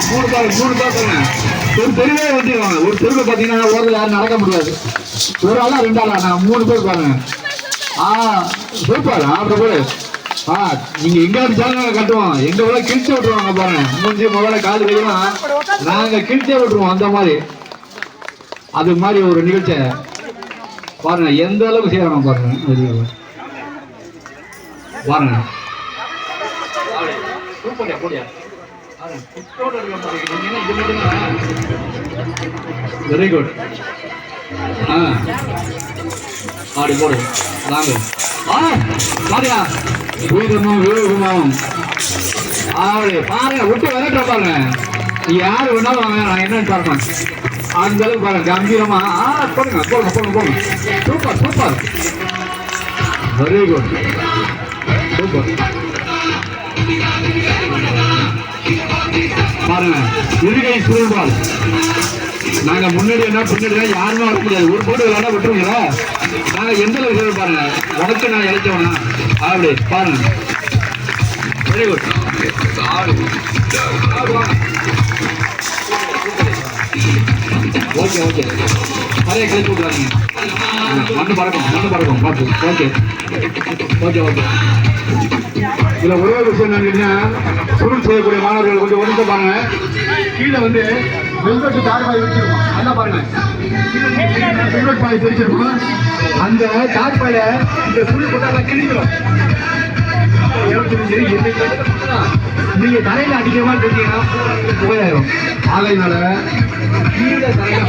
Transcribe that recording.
மூணு பால் ஒரு தெருவே வச்சிருவாங்க. ஒரு தெருவில் பார்த்தீங்கன்னா ஓரத்தில் யாரும் நடக்க முடியாது. ஒரு ஆளா ரெண்டு ஆளா நான் 3 பேர் பாருங்க. சூப்பர். அப்படி போடு. நீங்க எங்க அடிச்சாலும் கட்டுவோம். எங்க போல கிழிச்சு விட்டுருவாங்க பாருங்க. மூஞ்சி முதல்ல காது கையெல்லாம் நாங்க கிழிச்சே விட்டுருவோம். அந்த மாதிரி அது மாதிரி ஒரு நிகழ்ச்சியை பாருங்க. எந்த அளவுக்கு செய்யறாங்க பாருங்க. பாருங்க சூப்பர். போடியா வெரி குட். அப்படி போடு. வாங்க பாருங்க. பாருங்க விட்டு விளையாட்டு பாருங்க. யாரு வேணாலும் வாங்க. நான் என்னன்னு பாருங்க. அந்த அளவுக்கு பாருங்க கம்பீரமா. போடுங்க போடுங்க போடுங்க போடுங்க. Super super. Very good. Super. பாருங்க இருகை ஸ்கூல் பால். நாங்க முன்னாடி என்ன பின்னாடி யாருமே வர முடியாது. ஒரு போட்டு விளையாட விட்டுருங்களா. நாங்க எந்த அளவுக்கு பாருங்க. உடச்சு நான் இழைச்சோம்னா அப்படி பாருங்க. Very good. Okay okay. நிறைய கழிச்சு விட்டுறாங்க. மண்ணு பறக்கும் பார்த்து. Okay okay okay. இதுல ஒரே விஷயம் என்னன்னா சுருள் செய்யக்கூடிய மாணவர்கள் கொஞ்சம் ஒன்று பாருங்க. கீழே வந்து வெல்வெட்டு தார்பாய் வச்சிருக்கோம். அதான் பாருங்க வெல்வெட் பாய் பிரிச்சிருக்கோம். அந்த தார்பாயில இந்த சுருள் போட்டாலாம் கிழிக்கிறோம். நீங்க தலையில அடிக்கமா தெரிஞ்சீங்கன்னா புகையாயிரும். ஆகையினால கீழே தலையில